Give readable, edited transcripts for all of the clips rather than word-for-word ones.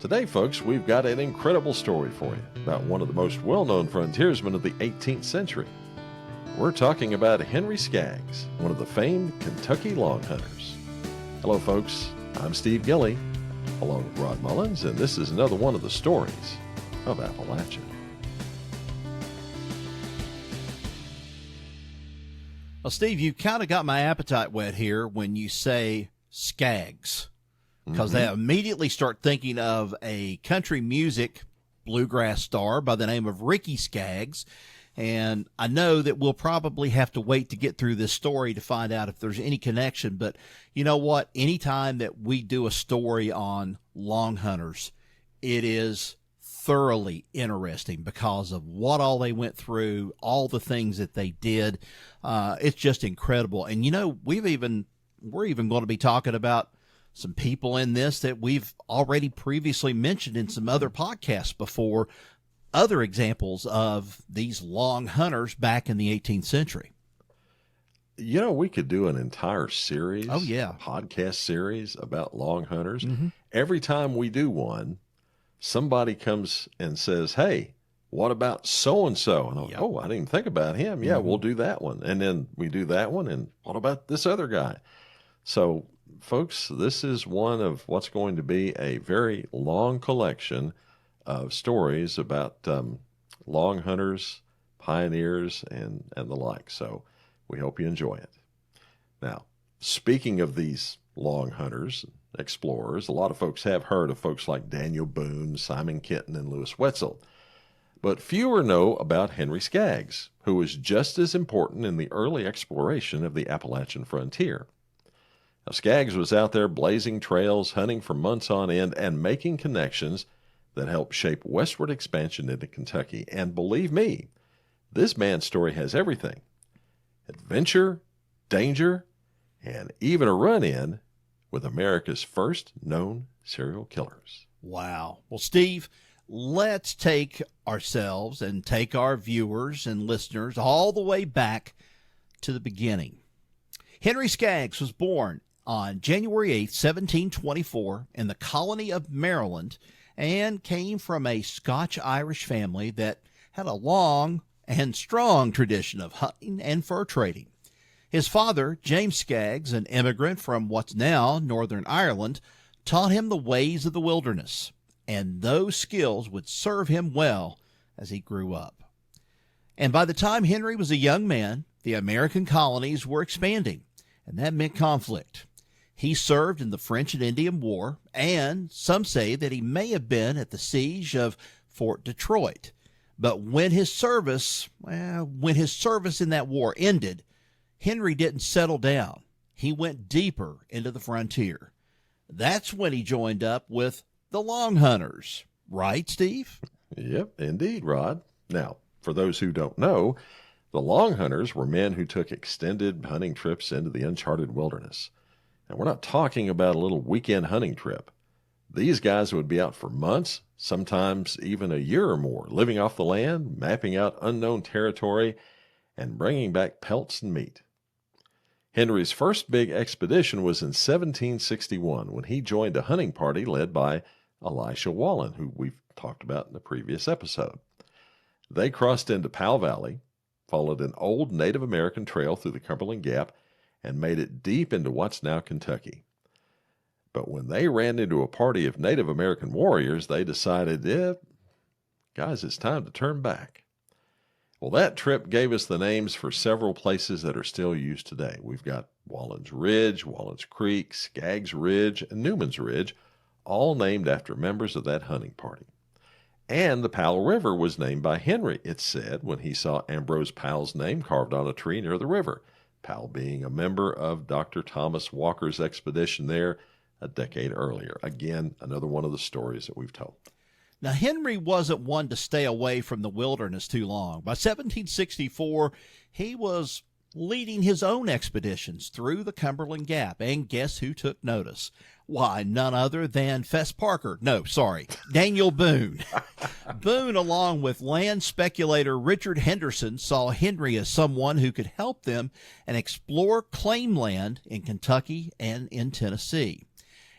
Today, folks, we've got an incredible story for you about one of the most well-known frontiersmen of the 18th century. We're talking about Henry Skaggs, one of the famed Kentucky Longhunters. Hello, folks. I'm Steve Gilley, along with Rod Mullins, and this is another one of the stories of Appalachia. Well, Steve, you kind of got my appetite whet here when you say Skaggs, because I immediately start thinking of a country music bluegrass star by the name of Ricky Skaggs. And I know that we'll probably have to wait to get through this story to find out if there's any connection. But you know what? Anytime that we do a story on Longhunters, it is thoroughly interesting because of what all they went through, all the things that they did. It's just incredible. And, you know, we're even going to be talking about some people in this that we've already previously mentioned in some other podcasts before, other examples of these Longhunters back in the 18th century. You know, we could do an entire series, podcast series about Longhunters. Every time we do one, somebody comes and says, hey, what about so-and-so? And I'm like, oh, I didn't even think about him. Yeah, we'll do that one. And then we do that one. And what about this other guy? So, folks, this is one of what's going to be a very long collection of stories about Longhunters, pioneers, and the like. So we hope you enjoy it. Now, speaking of these Longhunters, explorers, a lot of folks have heard of folks like Daniel Boone, Simon Kenton, and Louis Wetzel. But fewer know about Henry Skaggs, who was just as important in the early exploration of the Appalachian frontier. Now, Skaggs was out there blazing trails, hunting for months on end, and making connections that helped shape westward expansion into Kentucky. And believe me, this man's story has everything: adventure, danger, and even a run-in with America's first known serial killers. Wow. Well, Steve, let's take ourselves and take our viewers and listeners all the way back to the beginning. Henry Skaggs was born on January 8th, 1724, in the colony of Maryland, and came from a Scotch-Irish family that had a long and strong tradition of hunting and fur trading. His father, James Skaggs, an immigrant from what's now Northern Ireland, taught him the ways of the wilderness, and those skills would serve him well as he grew up. And by the time Henry was a young man, the American colonies were expanding, and that meant conflict. He served in the French and Indian War, and some say that he may have been at the siege of Fort Detroit. But when his service in that war ended, Henry didn't settle down. He went deeper into the frontier. That's when he joined up with the Longhunters. Right, Steve? Yep, indeed, Rod. Now, for those who don't know, the Longhunters were men who took extended hunting trips into the uncharted wilderness. And we're not talking about a little weekend hunting trip. These guys would be out for months, sometimes even a year or more, living off the land, mapping out unknown territory, and bringing back pelts and meat. Henry's first big expedition was in 1761 when he joined a hunting party led by Elisha Wallen, who we've talked about in the previous episode. They crossed into Powell Valley, followed an old Native American trail through the Cumberland Gap, and made it deep into what's now Kentucky. But when they ran into a party of Native American warriors, they decided, guys, it's time to turn back. Well, that trip gave us the names for several places that are still used today. We've got Wallen's Ridge, Wallen's Creek, Skaggs Ridge, and Newman's Ridge, all named after members of that hunting party. And the Powell River was named by Henry, it's said, when he saw Ambrose Powell's name carved on a tree near the river, Powell being a member of Dr. Thomas Walker's expedition there a decade earlier. Again, another one of the stories that we've told. Now, Henry wasn't one to stay away from the wilderness too long. By 1764, he was leading his own expeditions through the Cumberland Gap. And guess who took notice? Why, none other than Daniel Boone. Boone, along with land speculator Richard Henderson, saw Henry as someone who could help them and explore claim land in Kentucky and in Tennessee.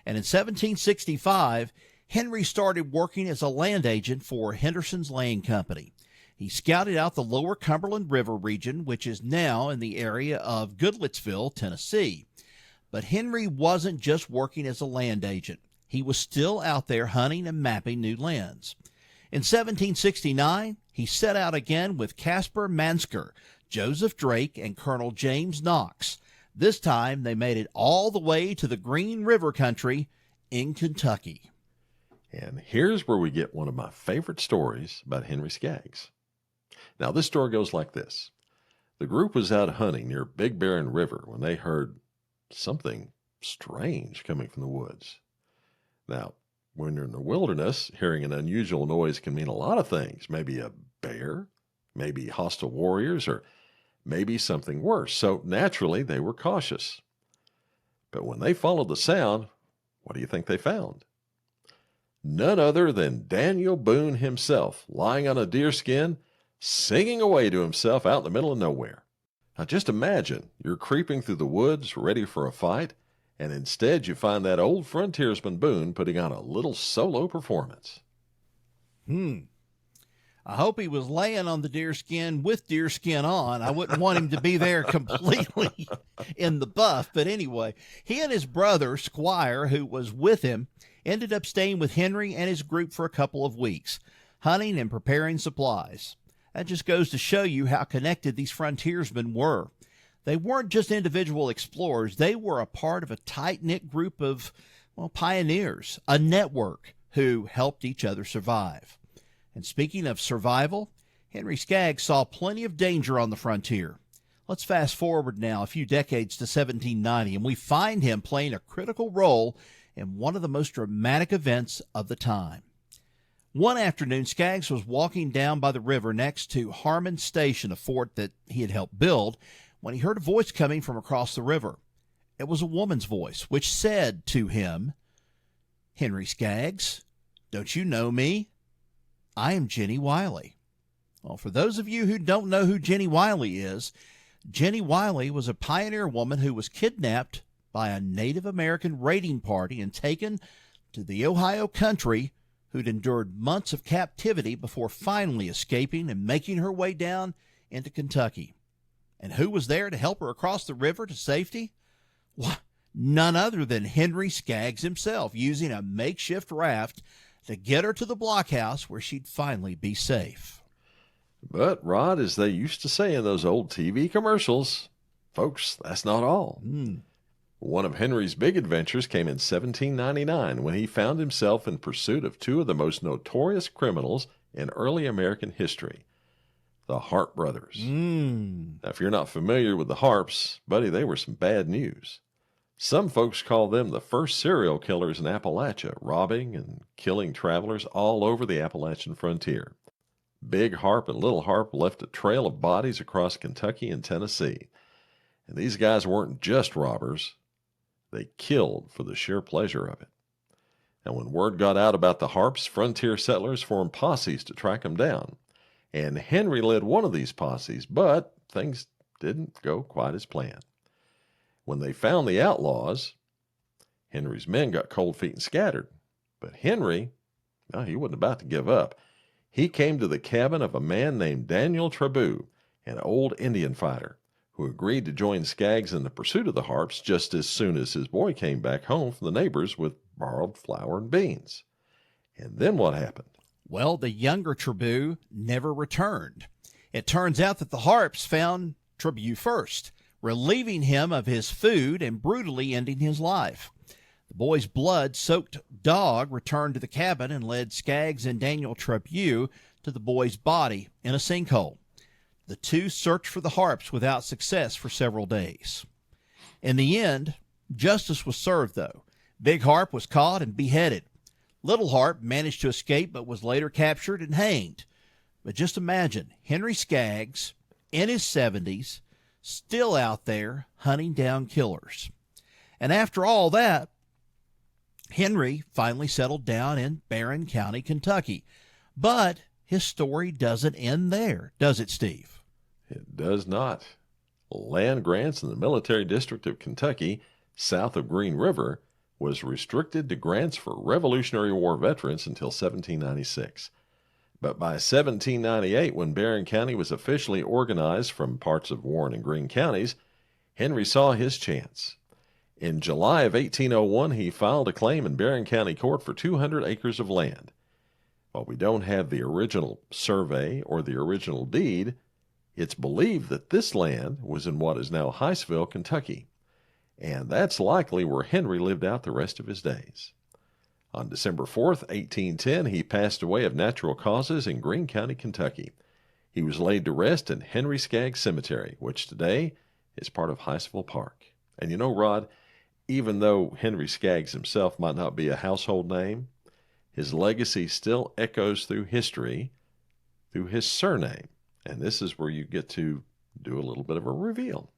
And in 1765, Henry started working as a land agent for Henderson's Land Company. He scouted out the lower Cumberland River region, which is now in the area of Goodlettsville, Tennessee. But Henry wasn't just working as a land agent. He was still out there hunting and mapping new lands. In 1769, he set out again with Caspar Mansker, Joseph Drake, and Colonel James Knox. This time, they made it all the way to the Green River country in Kentucky. And here's where we get one of my favorite stories about Henry Skaggs. Now, this story goes like this. The group was out hunting near Big Barren River when they heard something strange coming from the woods. Now, when you're in the wilderness, hearing an unusual noise can mean a lot of things. Maybe a bear, maybe hostile warriors, or maybe something worse. So naturally, they were cautious. But when they followed the sound, what do you think they found? None other than Daniel Boone himself, lying on a deerskin, singing away to himself out in the middle of nowhere. Now just imagine you're creeping through the woods ready for a fight, and instead you find that old frontiersman Boone putting on a little solo performance. I hope he was laying on the deerskin with deerskin on. I wouldn't want him to be there completely in the buff. But anyway, he and his brother, Squire, who was with him, ended up staying with Henry and his group for a couple of weeks, hunting and preparing supplies. That just goes to show you how connected these frontiersmen were. They weren't just individual explorers. They were a part of a tight-knit group of, pioneers, a network who helped each other survive. And speaking of survival, Henry Skaggs saw plenty of danger on the frontier. Let's fast forward now a few decades to 1790, and we find him playing a critical role in one of the most dramatic events of the time. One afternoon, Skaggs was walking down by the river next to Harmon Station, a fort that he had helped build, when he heard a voice coming from across the river. It was a woman's voice, which said to him, "Henry Skaggs, don't you know me? I am Jenny Wiley." Well, for those of you who don't know who Jenny Wiley is, Jenny Wiley was a pioneer woman who was kidnapped by a Native American raiding party and taken to the Ohio country, who'd endured months of captivity before finally escaping and making her way down into Kentucky. And who was there to help her across the river to safety? Why, none other than Henry Skaggs himself, using a makeshift raft to get her to the blockhouse where she'd finally be safe. But, Rod, as they used to say in those old TV commercials, folks, that's not all. One of Henry's big adventures came in 1799 when he found himself in pursuit of two of the most notorious criminals in early American history, the Harpe brothers. Now, if you're not familiar with the Harpes, buddy, they were some bad news. Some folks call them the first serial killers in Appalachia, robbing and killing travelers all over the Appalachian frontier. Big Harpe and Little Harpe left a trail of bodies across Kentucky and Tennessee. And these guys weren't just robbers. They killed for the sheer pleasure of it. And when word got out about the Harpes, frontier settlers formed posses to track them down. And Henry led one of these posses, but things didn't go quite as planned. When they found the outlaws, Henry's men got cold feet and scattered. But Henry, he wasn't about to give up. He came to the cabin of a man named Daniel Trabue, an old Indian fighter, who agreed to join Skaggs in the pursuit of the Harpes just as soon as his boy came back home from the neighbors with borrowed flour and beans. And then what happened? Well, the younger Trabue never returned. It turns out that the Harpes found Trabue first, relieving him of his food and brutally ending his life. The boy's blood-soaked dog returned to the cabin and led Skaggs and Daniel Trabue to the boy's body in a sinkhole. The two searched for the Harpes without success for several days. In the end, justice was served, though. Big Harpe was caught and beheaded. Little Harpe managed to escape but was later captured and hanged. But just imagine Henry Skaggs, in his 70s, still out there hunting down killers. And after all that, Henry finally settled down in Barren County, Kentucky. But his story doesn't end there, does it, Steve? It does not. Land grants in the military district of Kentucky, south of Green River, was restricted to grants for Revolutionary War veterans until 1796. But by 1798, when Barron County was officially organized from parts of Warren and Greene counties, Henry saw his chance. In July of 1801, he filed a claim in Barron County Court for 200 acres of land. While we don't have the original survey or the original deed, it's believed that this land was in what is now Hiceville, Kentucky, and that's likely where Henry lived out the rest of his days. On December 4th, 1810, he passed away of natural causes in Greene County, Kentucky. He was laid to rest in Henry Skaggs Cemetery, which today is part of Hiceville Park. And you know, Rod, even though Henry Skaggs himself might not be a household name, his legacy still echoes through history through his surname. And this is where you get to do a little bit of a reveal.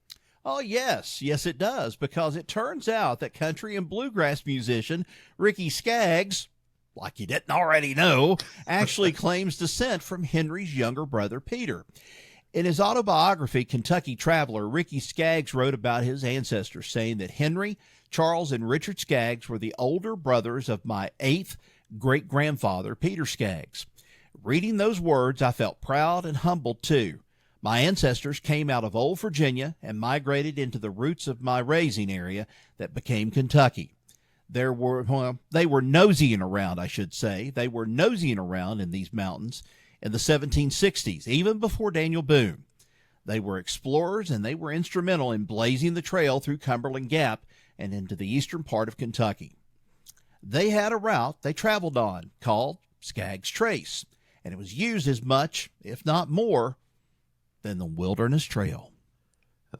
Oh, yes. Yes, it does, because it turns out that country and bluegrass musician Ricky Skaggs, like you didn't already know, actually claims descent from Henry's younger brother, Peter. In his autobiography, Kentucky Traveler, Ricky Skaggs wrote about his ancestors, saying that Henry, Charles, and Richard Skaggs were the older brothers of my 8th great-grandfather, Peter Skaggs. Reading those words, I felt proud and humbled, too. My ancestors came out of old Virginia and migrated into the roots of my raising area that became Kentucky. They were noseying around, I should say. They were noseying around in these mountains in the 1760s, even before Daniel Boone. They were explorers, and they were instrumental in blazing the trail through Cumberland Gap and into the eastern part of Kentucky. They had a route they traveled on called Skaggs Trace, and it was used as much, if not more, than the Wilderness Trail.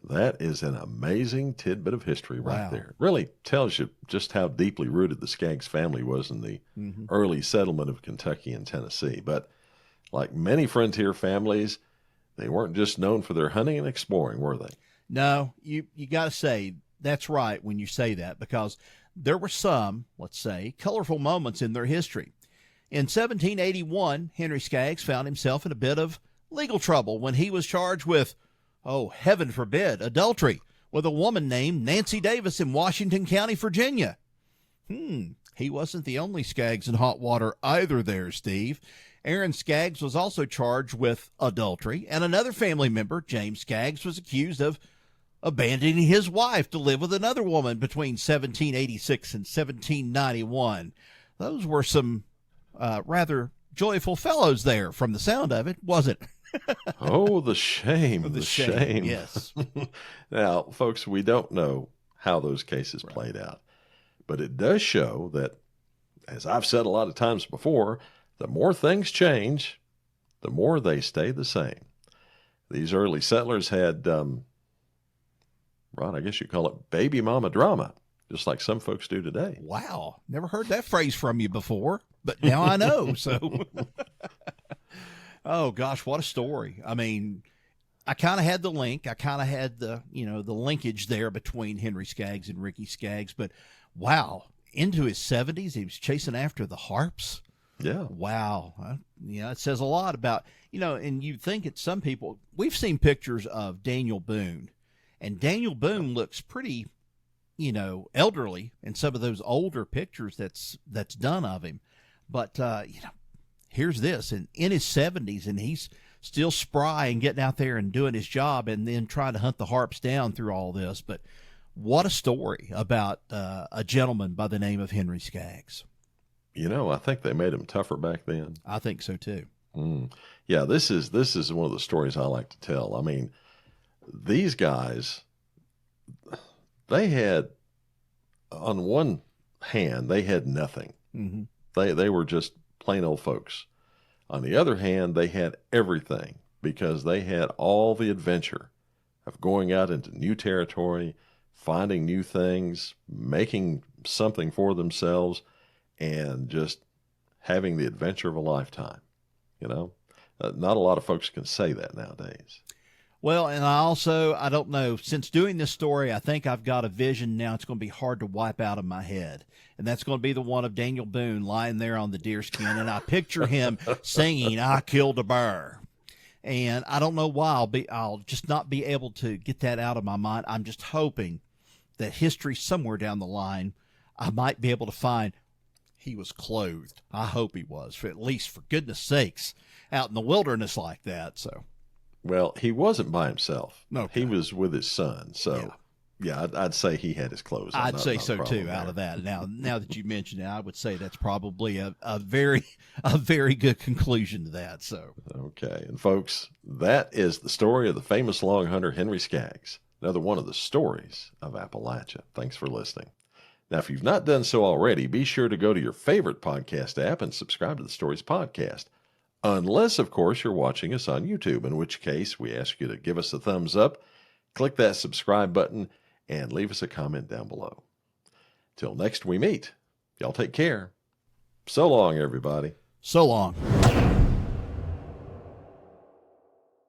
That is an amazing tidbit of history right Wow. there. Really tells you just how deeply rooted the Skaggs family was in the early settlement of Kentucky and Tennessee. But like many frontier families, they weren't just known for their hunting and exploring, were they? No, you got to say that's right when you say that, because there were some, let's say, colorful moments in their history. In 1781, Henry Skaggs found himself in a bit of legal trouble when he was charged with, oh, heaven forbid, adultery with a woman named Nancy Davis in Washington County, Virginia. He wasn't the only Skaggs in hot water either there, Steve. Aaron Skaggs was also charged with adultery, and another family member, James Skaggs, was accused of abandoning his wife to live with another woman between 1786 and 1791. Those were some rather joyful fellows there, from the sound of it, wasn't it? Oh, the shame, The shame, yes. Now, folks, we don't know how those cases played out, but it does show that, as I've said a lot of times before, the more things change, the more they stay the same. These early settlers had, Ron, I guess you call it baby mama drama, just like some folks do today. Wow. Never heard that phrase from you before, but now I know. So, oh gosh, what a story. I mean, I kind of had the link. I kind of had the linkage there between Henry Skaggs and Ricky Skaggs, but wow, into his 70s, he was chasing after the Harpes. Yeah. Wow. It says a lot about, and you think it's some people, we've seen pictures of Daniel Boone, and Daniel Boone looks pretty, elderly in some of those older pictures that's done of him. But, here's this, and in his 70s, and he's still spry and getting out there and doing his job, and then trying to hunt the Harpes down through all this. But what a story about a gentleman by the name of Henry Skaggs. I think they made him tougher back then. I think so too. Yeah, this is one of the stories I like to tell. I mean, these guys, they had, on one hand, they had nothing. They were just plain old folks. On the other hand, they had everything, because they had all the adventure of going out into new territory, finding new things, making something for themselves, and just having the adventure of a lifetime. Not a lot of folks can say that nowadays. Well, and I don't know, since doing this story, I think I've got a vision now it's going to be hard to wipe out of my head. And that's going to be the one of Daniel Boone lying there on the deerskin. And I picture him singing, "I Killed a Bear." And I don't know why I'll just not be able to get that out of my mind. I'm just hoping that history somewhere down the line I might be able to find he was clothed. I hope he was, for at least for goodness sakes, out in the wilderness like that. So, Well, he wasn't by himself. Okay. He was with his son. So, yeah, I'd say he had his clothes on. I'd Not- say not a so problem too. there. Out of that, now that you mention it, I would say that's probably a very good conclusion to that. So, Okay. And folks, that is the story of the famous long hunter Henry Skaggs, another one of the stories of Appalachia. Thanks for listening. Now, if you've not done so already, be sure to go to your favorite podcast app and subscribe to the Stories Podcast. Unless, of course, you're watching us on YouTube, in which case we ask you to give us a thumbs up, click that subscribe button, and leave us a comment down below. Till next we meet, y'all take care. So long, everybody. so long.